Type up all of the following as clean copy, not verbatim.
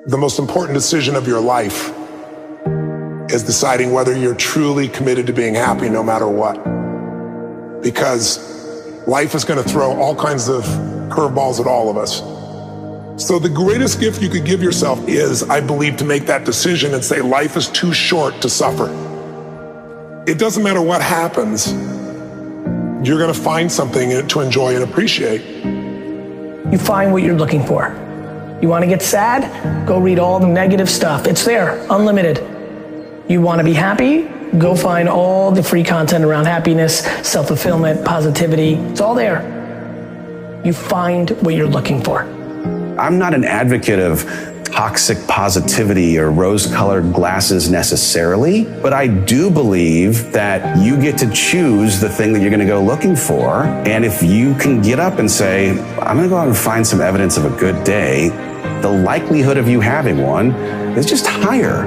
The most important decision of your life is deciding whether you're truly committed to being happy no matter what. Because life is going to throw all kinds of curveballs at all of us. So the greatest gift you could give yourself is, I believe, to make that decision and say life is too short to suffer. It doesn't matter what happens, you're going to find something to enjoy and appreciate. You find what you're looking for. You want to get sad? Go read all the negative stuff. It's there, unlimited. You want to be happy? Go find all the free content around happiness, self-fulfillment, positivity. It's all there. You find what you're looking for. I'm not an advocate of toxic positivity or rose-colored glasses necessarily, but I do believe that you get to choose the thing that you're going to go looking for. And if you can get up and say, I'm going to go out and find some evidence of a good day, the likelihood of you having one is just higher.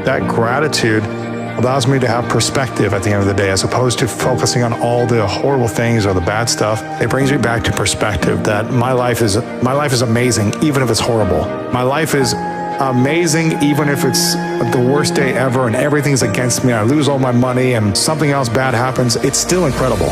That gratitude allows me to have perspective at the end of the day, as opposed to focusing on all the horrible things or the bad stuff. It brings me back to perspective that my life is amazing, even if it's horrible. My life is amazing, even if it's the worst day ever and everything's against me. I lose all my money and something else bad happens. It's still incredible.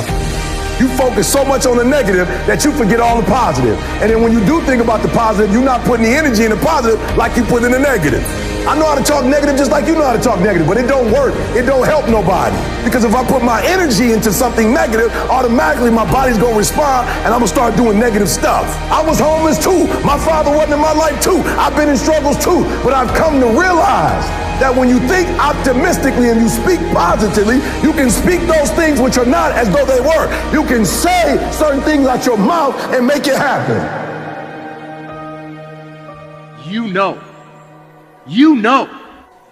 You focus so much on the negative that you forget all the positive. And then when you do think about the positive, you're not putting the energy in the positive like you put in the negative. I know how to talk negative just like you know how to talk negative, but it don't work. It don't help nobody. Because if I put my energy into something negative, automatically my body's gonna respond and I'm gonna start doing negative stuff. I was homeless too. My father wasn't in my life too. I've been in struggles too. But I've come to realize that when you think optimistically and you speak positively, you can speak those things which are not as though they were. You can say certain things out your mouth and make it happen. You know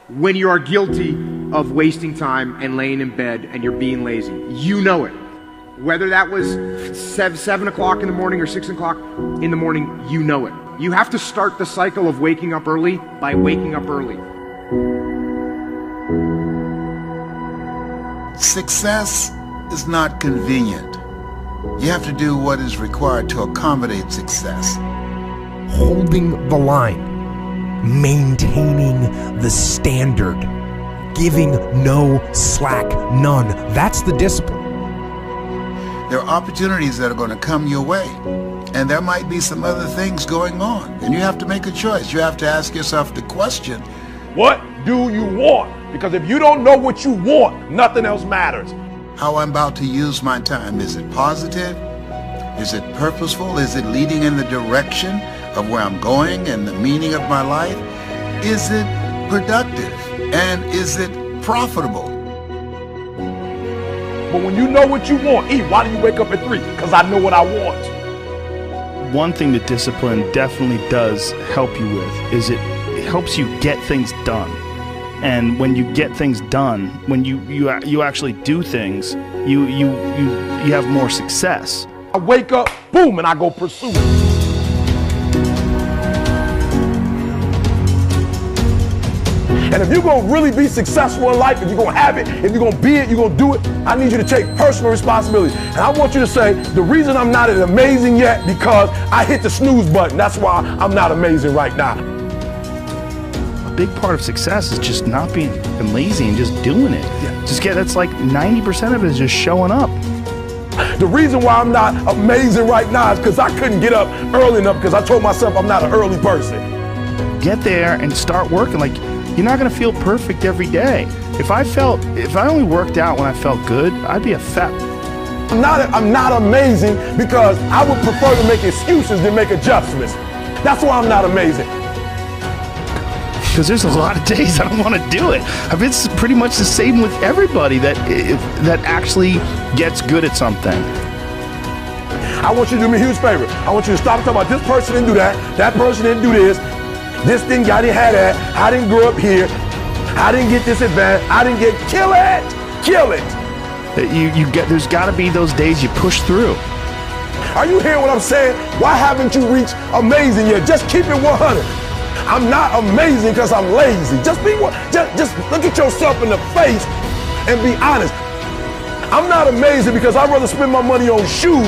when you are guilty of wasting time and laying in bed and you're being lazy. You know it. Whether that was 7 o'clock in the morning or 6 o'clock in the morning, you know it. You have to start the cycle of waking up early by waking up early. Success is not convenient. You have to do what is required to accommodate success. Holding the line, maintaining the standard, giving no slack, none. That's the discipline. There are opportunities that are going to come your way, and there might be some other things going on, and you have to make a choice. You have to ask yourself the question, What do you want? Because if you don't know what you want, nothing else matters. how I'm about to use my time. Is it positive? Is it purposeful? Is it leading in the direction of where I'm going and the meaning of my life? Is it productive? And is it profitable? But when you know what you want, why do you wake up at 3? Because I know what I want. One thing that discipline definitely does help you with is it helps you get things done. And when you get things done, when you actually do things, you have more success. I wake up, boom, and I go pursue it. And if you're going to really be successful in life, if you're going to have it, if you're going to be it, you're going to do it, I need you to take personal responsibility. And I want you to say, the reason I'm not as amazing yet because I hit the snooze button. That's why I'm not amazing right now. A big part of success is just not being lazy and just doing it. That's like 90% of it is just showing up. The reason why I'm not amazing right now is because I couldn't get up early enough because I told myself I'm not an early person. Get there and start working. Like, you're not going to feel perfect every day. If I only worked out when I felt good, I'd be a fat. I'm not amazing because I would prefer to make excuses than make adjustments. That's why I'm not amazing. Because there's a lot of days I don't want to do it. It's pretty much the same with everybody that actually gets good at something. I want you to do me a huge favor. I want you to stop talking about this person didn't do that person didn't do this, I didn't have that, I didn't grow up here, I didn't get this advantage, I didn't get, kill it. There's got to be those days you push through. Are you hearing what I'm saying? Why haven't you reached amazing yet? Just keep it 100. I'm not amazing because I'm lazy. Just look at yourself in the face and be honest. I'm not amazing because I'd rather spend my money on shoes.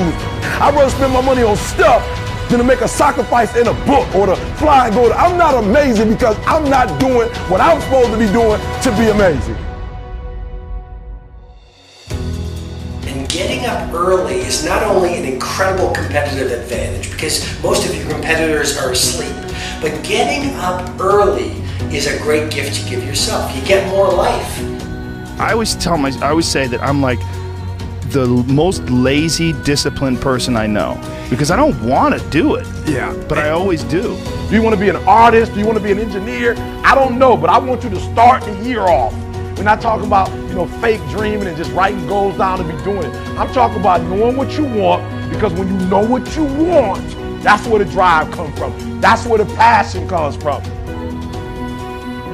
I'd rather spend my money on stuff than to make a sacrifice in a book or to fly and go to. I'm not amazing because I'm not doing what I'm supposed to be doing to be amazing. And getting up early is not only an incredible competitive advantage because most of your competitors are asleep, but getting up early is a great gift you give yourself. You get more life. I always say that I'm like the most lazy, disciplined person I know because I don't want to do it. Yeah. But I always do. Do you want to be an artist? Do you want to be an engineer? I don't know, but I want you to start the year off. We're not talking about, fake dreaming and just writing goals down and be doing it. I'm talking about knowing what you want, because when you know what you want, that's where the drive comes from. That's where the passion comes from.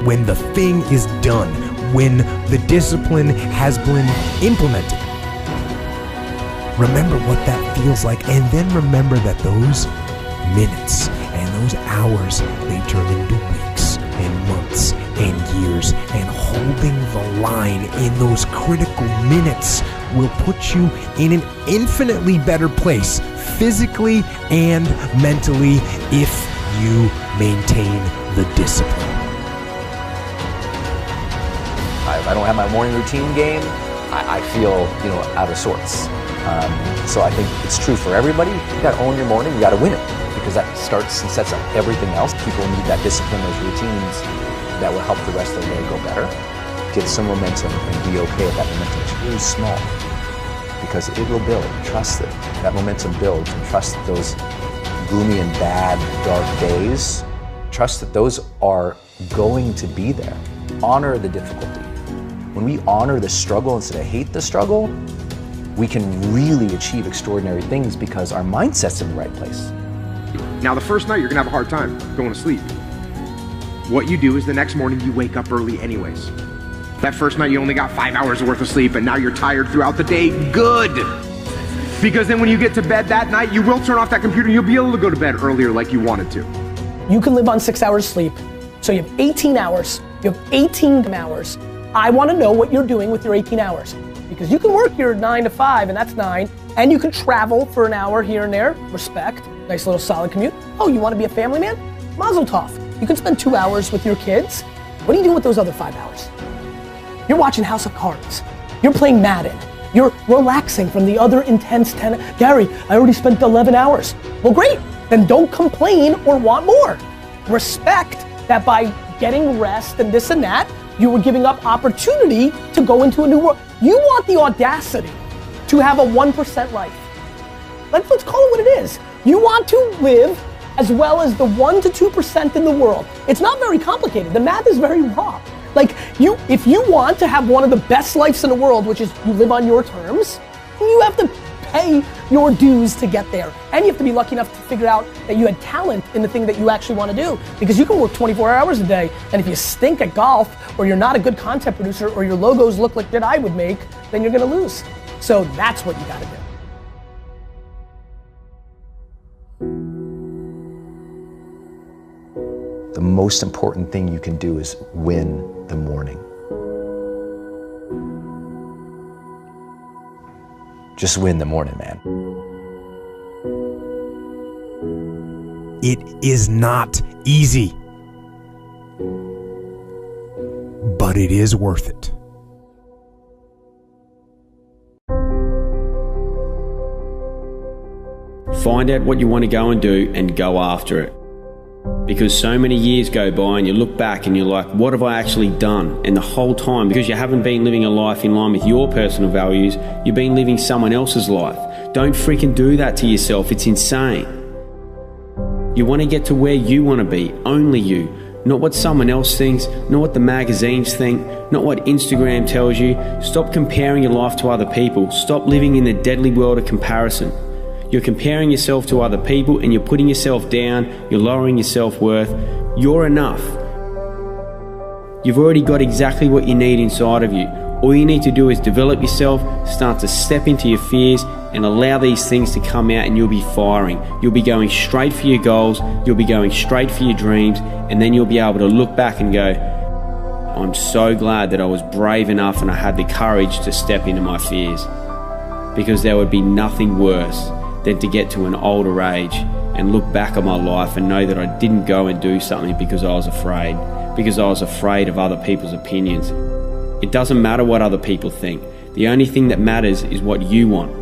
When the thing is done, when the discipline has been implemented, remember what that feels like, and then remember that those minutes and those hours, they turn into weeks and months and years, and holding the line in those critical minutes will put you in an infinitely better place, physically and mentally, if you maintain the discipline. If I don't have my morning routine game, I feel, out of sorts. So I think it's true for everybody. You got to own your morning. You got to win it, because that starts and sets up everything else. People need that discipline, those routines that will help the rest of the day go better. Get some momentum and be okay if that momentum is really small, because it will build. Trust it. That momentum builds, and trust that those gloomy and bad, dark days, trust that those are going to be there. Honor the difficulty. When we honor the struggle instead of hate the struggle, we can really achieve extraordinary things because our mindset's in the right place. Now, the first night, you're gonna have a hard time going to sleep. What you do is the next morning, you wake up early anyways. That first night, you only got 5 hours worth of sleep, and now you're tired throughout the day. Good! Because then when you get to bed that night, you will turn off that computer and you'll be able to go to bed earlier like you wanted to. You can live on 6 hours sleep, so you have 18 hours. You have 18 hours. I want to know what you're doing with your 18 hours. Because you can work your 9 to 5, and that's 9, and you can travel for an hour here and there. Respect. Nice little solid commute. Oh, you want to be a family man? Mazel tov. You can spend 2 hours with your kids. What do you do with those other 5 hours? You're watching House of Cards. You're playing Madden. You're relaxing from the other intense 10. Gary, I already spent 11 hours. Well, great. Then don't complain or want more. Respect that by getting rest and this and that, you were giving up opportunity to go into a new world. You want the audacity to have a 1% life. Let's call it what it is. You want to live as well as the 1 to 2% in the world. It's not very complicated. The math is very raw. Like, if you want to have one of the best lives in the world, which is you live on your terms, you have to pay your dues to get there. And you have to be lucky enough to figure out that you had talent in the thing that you actually want to do. Because you can work 24 hours a day, and if you stink at golf, or you're not a good content producer, or your logos look like that I would make, then you're gonna lose. So that's what you gotta do. The most important thing you can do is win the morning. Just win the morning, man. It is not easy, but it is worth it. Find out what you want to go and do and go after it. Because so many years go by and you look back and you're like, what have I actually done? And the whole time, because you haven't been living a life in line with your personal values, you've been living someone else's life. Don't freaking do that to yourself. It's insane. You want to get to where you want to be, only you. Not what someone else thinks, not what the magazines think, not what Instagram tells you. Stop comparing your life to other people. Stop living in the deadly world of comparison. You're comparing yourself to other people and you're putting yourself down, you're lowering your self-worth. You're enough. You've already got exactly what you need inside of you. All you need to do is develop yourself, start to step into your fears and allow these things to come out, and you'll be firing. You'll be going straight for your goals, you'll be going straight for your dreams, and then you'll be able to look back and go, I'm so glad that I was brave enough and I had the courage to step into my fears. Because there would be nothing worse than to get to an older age and look back at my life and know that I didn't go and do something because I was afraid of other people's opinions. It doesn't matter what other people think. The only thing that matters is what you want.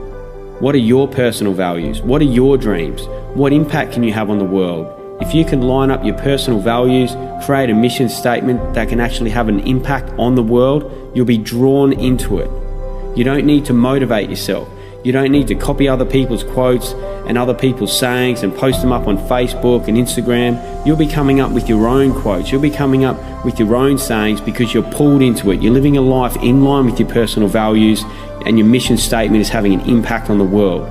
What are your personal values? What are your dreams? What impact can you have on the world? If you can line up your personal values, create a mission statement that can actually have an impact on the world, you'll be drawn into it. You don't need to motivate yourself. You don't need to copy other people's quotes and other people's sayings and post them up on Facebook and Instagram. You'll be coming up with your own quotes. You'll be coming up with your own sayings because you're pulled into it. You're living a life in line with your personal values, and your mission statement is having an impact on the world.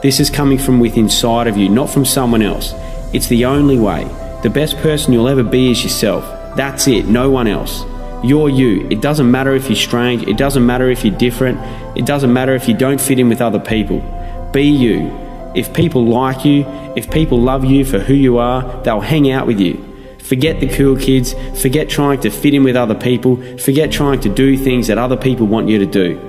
This is coming from within inside of you, not from someone else. It's the only way. The best person you'll ever be is yourself. That's it, no one else. You're you. It doesn't matter if you're strange. It doesn't matter if you're different. It doesn't matter if you don't fit in with other people. Be you. If people like you, if people love you for who you are, they'll hang out with you. Forget the cool kids. Forget trying to fit in with other people. Forget trying to do things that other people want you to do.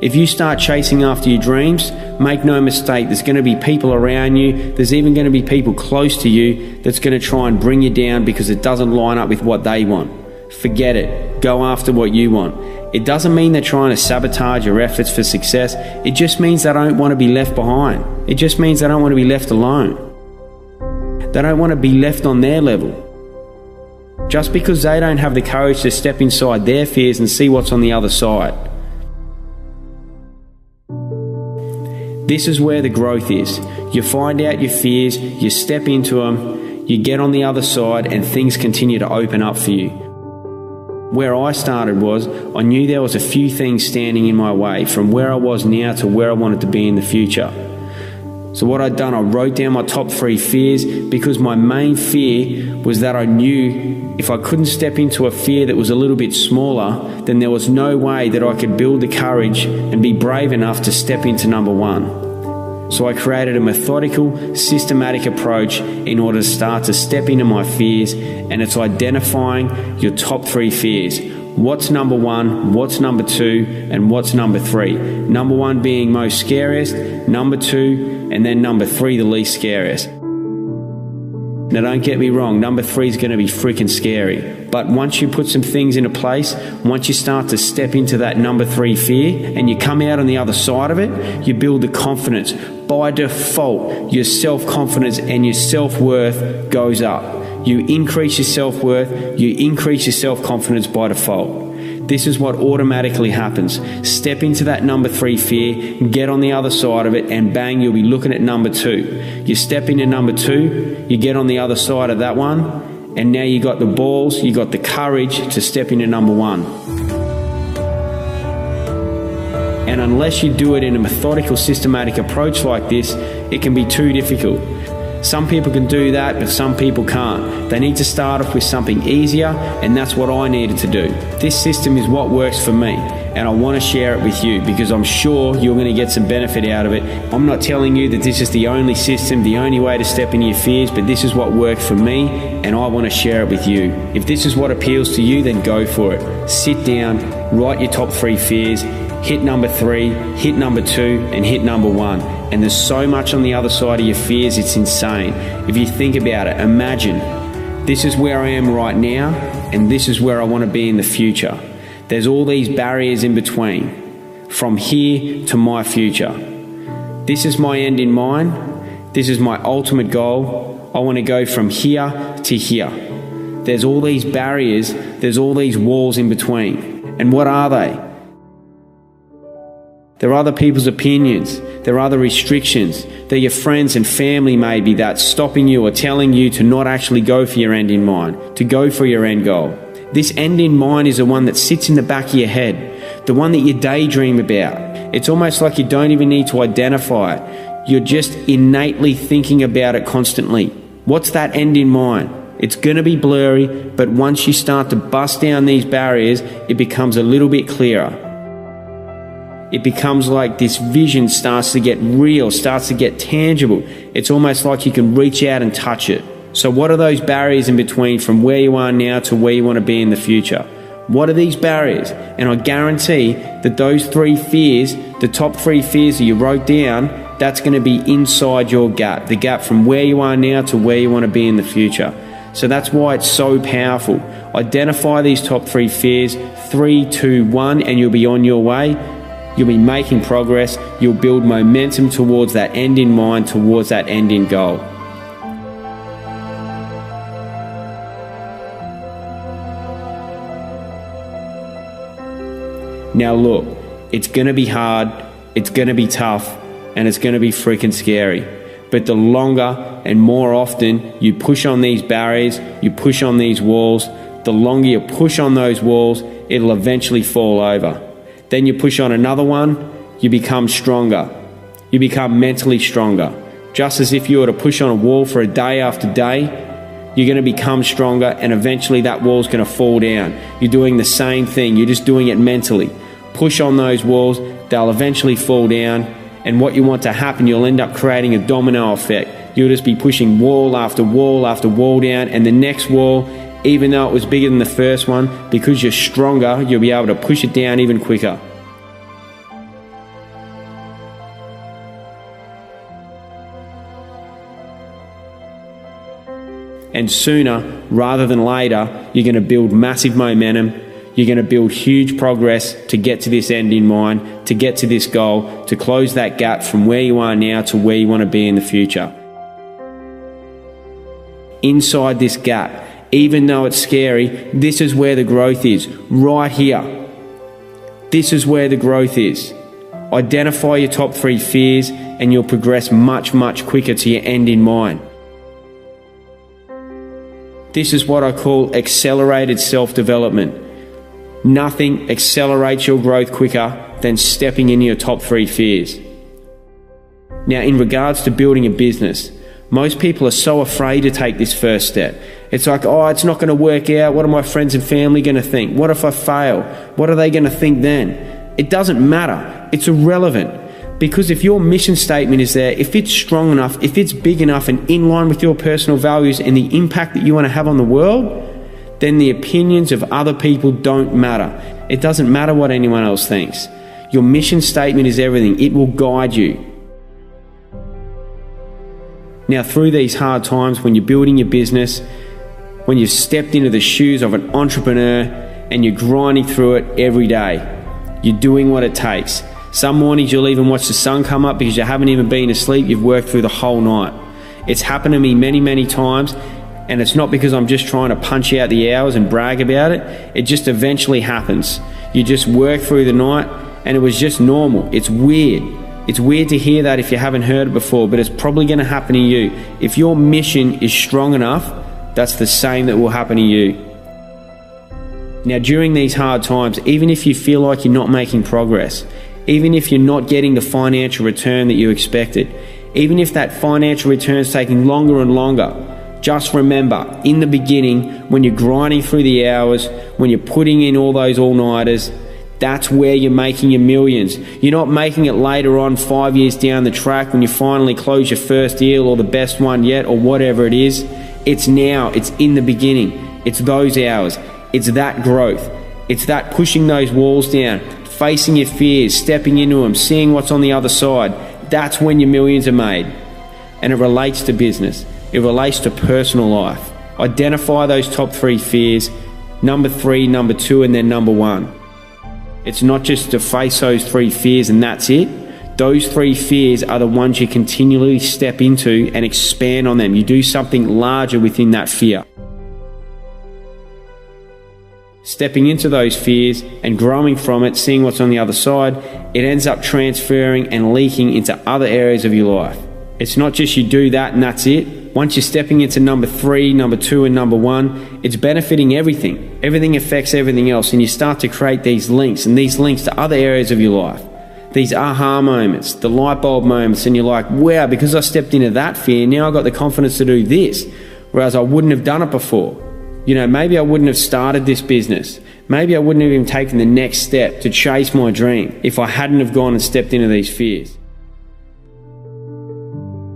If you start chasing after your dreams, make no mistake, there's going to be people around you, there's even going to be people close to you that's going to try and bring you down because it doesn't line up with what they want. Forget it. Go after what you want. It doesn't mean they're trying to sabotage your efforts for success. It just means they don't want to be left behind. It just means they don't want to be left alone. They don't want to be left on their level. Just because they don't have the courage to step inside their fears and see what's on the other side. This is where the growth is. You find out your fears, you step into them, you get on the other side, and things continue to open up for you. Where I started was, I knew there was a few things standing in my way from where I was now to where I wanted to be in the future. So what I'd done, I wrote down my top 3 fears because my main fear was that I knew if I couldn't step into a fear that was a little bit smaller, then there was no way that I could build the courage and be brave enough to step into number 1. So I created a methodical, systematic approach in order to start to step into my fears, and it's identifying your top 3 fears. What's number 1, what's number 2, and what's number 3? Number 1 being most scariest, number 2, and then number 3 the least scariest. Now don't get me wrong, number 3 is going to be freaking scary. But once you put some things into place, once you start to step into that number 3 fear and you come out on the other side of it, you build the confidence. By default, your self-confidence and your self-worth goes up. You increase your self-worth, you increase your self-confidence by default. This is what automatically happens. Step into that number 3 fear, get on the other side of it, and bang, you'll be looking at number 2. You step into number 2, you get on the other side of that one, and now you got the balls, you got the courage to step into number 1. And unless you do it in a methodical, systematic approach like this, it can be too difficult. Some people can do that, but some people can't. They need to start off with something easier, and that's what I needed to do. This system is what works for me, and I want to share it with you because I'm sure you're going to get some benefit out of it. I'm not telling you that this is the only system, the only way to step into your fears, but this is what worked for me, and I want to share it with you. If this is what appeals to you, then go for it. Sit down, write your top 3 fears, hit number 3, hit number 2, and hit number 1. And there's so much on the other side of your fears, it's insane. If you think about it, imagine this is where I am right now, and this is where I want to be in the future. There's all these barriers in between, from here to my future. This is my end in mind. This is my ultimate goal. I want to go from here to here. There's all these barriers, there's all these walls in between. And what are they? There are other people's opinions. There are other restrictions. They're your friends and family maybe that's stopping you or telling you to not actually go for your end in mind, to go for your end goal. This end in mind is the one that sits in the back of your head, the one that you daydream about. It's almost like you don't even need to identify it. You're just innately thinking about it constantly. What's that end in mind? It's going to be blurry, but once you start to bust down these barriers, it becomes a little bit clearer. It becomes like this vision starts to get real, starts to get tangible. It's almost like you can reach out and touch it. So what are those barriers in between from where you are now to where you want to be in the future? What are these barriers? And I guarantee that those 3 fears, the top 3 fears that you wrote down, that's going to be inside your gap, the gap from where you are now to where you want to be in the future. So that's why it's so powerful. Identify these top 3 fears, 3, 2, 1, and you'll be on your way. You'll be making progress. You'll build momentum towards that end in mind, towards that end in goal. Now look, it's going to be hard, it's going to be tough, and it's going to be freaking scary. But the longer and more often you push on these barriers, you push on these walls, the longer you push on those walls, it'll eventually fall over. Then you push on another one, you become stronger. You become mentally stronger. Just as if you were to push on a wall for a day after day, you're going to become stronger, and eventually that wall's going to fall down. You're doing the same thing, you're just doing it mentally. Push on those walls, they'll eventually fall down, and what you want to happen, you'll end up creating a domino effect. You'll just be pushing wall after wall after wall down, and the next wall, even though it was bigger than the first one, because you're stronger, you'll be able to push it down even quicker. And sooner rather than later, you're going to build massive momentum. You're going to build huge progress to get to this end in mind, to get to this goal, to close that gap from where you are now to where you want to be in the future. Inside this gap, even though it's scary, this is where the growth is, right here. This is where the growth is. Identify your top 3 fears and you'll progress much, much quicker to your end in mind. This is what I call accelerated self-development. Nothing accelerates your growth quicker than stepping into your top 3 fears. Now, in regards to building a business, most people are so afraid to take this first step. It's like, oh, it's not going to work out. What are my friends and family going to think? What if I fail? What are they going to think then? It doesn't matter. It's irrelevant. Because if your mission statement is there, if it's strong enough, if it's big enough and in line with your personal values and the impact that you want to have on the world, then the opinions of other people don't matter. It doesn't matter what anyone else thinks. Your mission statement is everything. It will guide you. Now, through these hard times, when you're building your business, when you've stepped into the shoes of an entrepreneur and you're grinding through it every day, you're doing what it takes. Some mornings you'll even watch the sun come up because you haven't even been asleep. You've worked through the whole night. It's happened to me many, many times, and it's not because I'm just trying to punch out the hours and brag about it. It just eventually happens. You just work through the night, and it was just normal. It's weird. It's weird to hear that if you haven't heard it before, but it's probably going to happen to you. If your mission is strong enough, that's the same that will happen to you. Now, during these hard times, even if you feel like you're not making progress, even if you're not getting the financial return that you expected, even if that financial return is taking longer and longer, just remember, in the beginning, when you're grinding through the hours, when you're putting in all those all-nighters, that's where you're making your millions. You're not making it later on 5 years down the track when you finally close your first deal or the best one yet or whatever it is. It's now. It's in the beginning. It's those hours. It's that growth. It's that pushing those walls down, facing your fears, stepping into them, seeing what's on the other side. That's when your millions are made. And it relates to business. It relates to personal life. Identify those top 3 fears, number 3, number 2, and then number 1. It's not just to face those 3 fears and that's it. Those 3 fears are the ones you continually step into and expand on them. You do something larger within that fear. Stepping into those fears and growing from it, seeing what's on the other side, it ends up transferring and leaking into other areas of your life. It's not just you do that and that's it. Once you're stepping into number 3, number 2, and number 1, it's benefiting everything. Everything affects everything else, and you start to create these links, and these links to other areas of your life. These aha moments, the light bulb moments, and you're like, wow, because I stepped into that fear, now I've got the confidence to do this, whereas I wouldn't have done it before. You know, maybe I wouldn't have started this business. Maybe I wouldn't have even taken the next step to chase my dream if I hadn't have gone and stepped into these fears.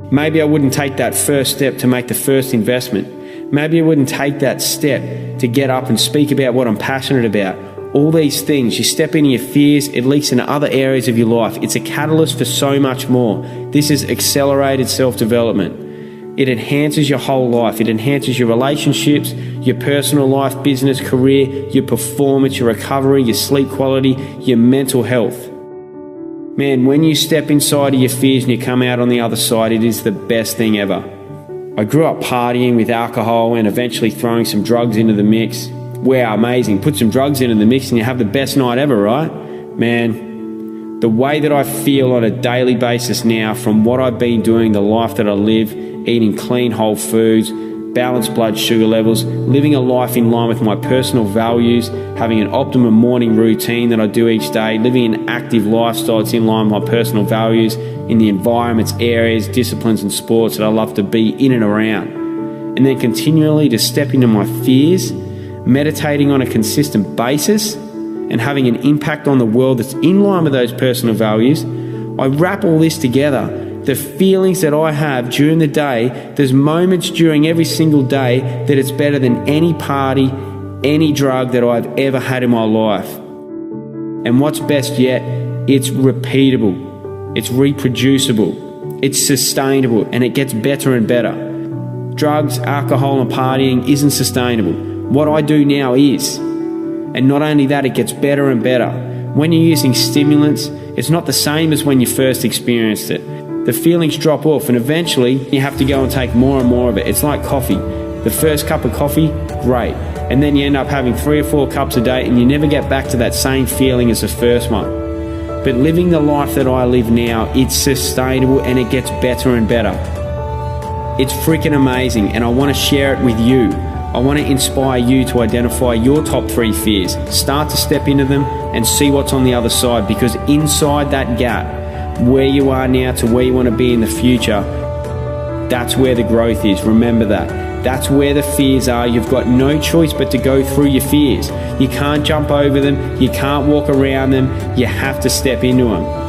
Maybe I wouldn't take that first step to make the first investment. Maybe I wouldn't take that step to get up and speak about what I'm passionate about. All these things, you step into your fears, it leaks into other areas of your life. It's a catalyst for so much more. This is accelerated self-development. It enhances your whole life. It enhances your relationships, your personal life, business, career, your performance, your recovery, your sleep quality, your mental health. Man, when you step inside of your fears and you come out on the other side, it is the best thing ever. I grew up partying with alcohol and eventually throwing some drugs into the mix. Wow, amazing. Put some drugs into the mix and you have the best night ever, right? Man, the way that I feel on a daily basis now from what I've been doing, the life that I live, eating clean whole foods, balanced blood sugar levels, living a life in line with my personal values, having an optimum morning routine that I do each day, living an active lifestyle that's in line with my personal values in the environments, areas, disciplines and sports that I love to be in and around. And then continually to step into my fears, meditating on a consistent basis and having an impact on the world that's in line with those personal values. I wrap all this together. The feelings that I have during the day, there's moments during every single day that it's better than any party, any drug that I've ever had in my life. And what's best yet, it's repeatable, it's reproducible, it's sustainable, and it gets better and better. Drugs, alcohol, and partying isn't sustainable. What I do now is. And not only that, it gets better and better. When you're using stimulants, it's not the same as when you first experienced it. The feelings drop off and eventually you have to go and take more and more of it. It's like coffee. The first cup of coffee, great. And then you end up having 3 or 4 cups a day and you never get back to that same feeling as the first one. But living the life that I live now, it's sustainable and it gets better and better. It's freaking amazing and I want to share it with you. I want to inspire you to identify your top 3 fears. Start to step into them and see what's on the other side, because inside that gap, where you are now to where you want to be in the future, that's where the growth is. Remember that. That's where the fears are. You've got no choice but to go through your fears. You can't jump over them. You can't walk around them. You have to step into them.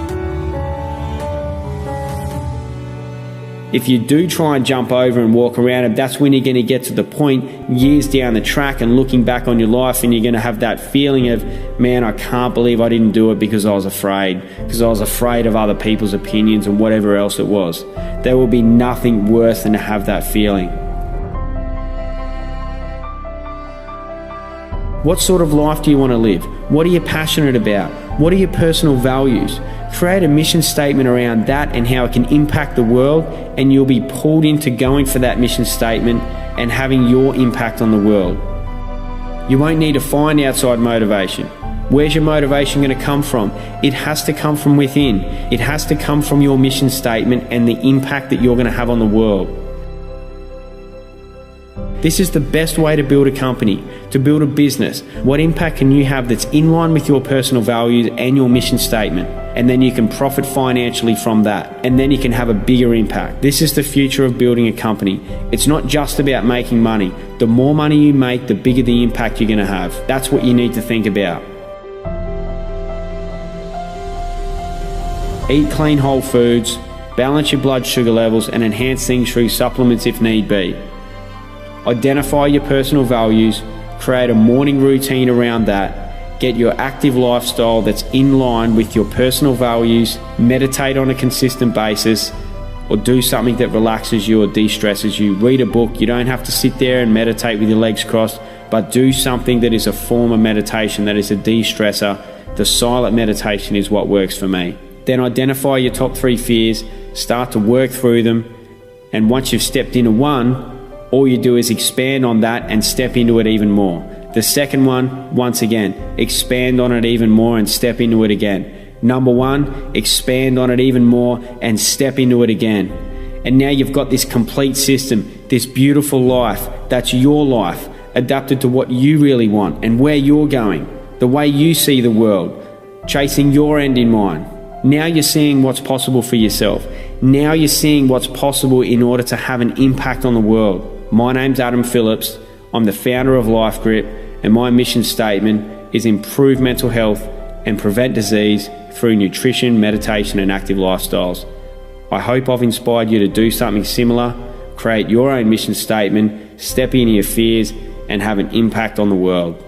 If you do try and jump over and walk around it, that's when you're going to get to the point years down the track and looking back on your life and you're going to have that feeling of, man, I can't believe I didn't do it because I was afraid of other people's opinions and whatever else it was. There will be nothing worse than to have that feeling. What sort of life do you want to live? What are you passionate about? What are your personal values? Create a mission statement around that and how it can impact the world, and you'll be pulled into going for that mission statement and having your impact on the world. You won't need to find outside motivation. Where's your motivation going to come from? It has to come from within. It has to come from your mission statement and the impact that you're going to have on the world. This is the best way to build a company, to build a business. What impact can you have that's in line with your personal values and your mission statement? And then you can profit financially from that. And then you can have a bigger impact. This is the future of building a company. It's not just about making money. The more money you make, the bigger the impact you're going to have. That's what you need to think about. Eat clean whole foods, balance your blood sugar levels, and enhance things through supplements if need be. Identify your personal values, create a morning routine around that, get your active lifestyle that's in line with your personal values, meditate on a consistent basis, or do something that relaxes you or de-stresses you. Read a book. You don't have to sit there and meditate with your legs crossed, but do something that is a form of meditation, that is a de-stressor. The silent meditation is what works for me. Then identify your top 3 fears, start to work through them, and once you've stepped into one, all you do is expand on that and step into it even more. The second one, once again, expand on it even more and step into it again. Number 1, expand on it even more and step into it again. And now you've got this complete system, this beautiful life, that's your life, adapted to what you really want and where you're going, the way you see the world, chasing your end in mind. Now you're seeing what's possible for yourself. Now you're seeing what's possible in order to have an impact on the world. My name's Adam Phillips. I'm the founder of Life Grip, and my mission statement is improve mental health and prevent disease through nutrition, meditation, and active lifestyles. I hope I've inspired you to do something similar, create your own mission statement, step into your fears, and have an impact on the world.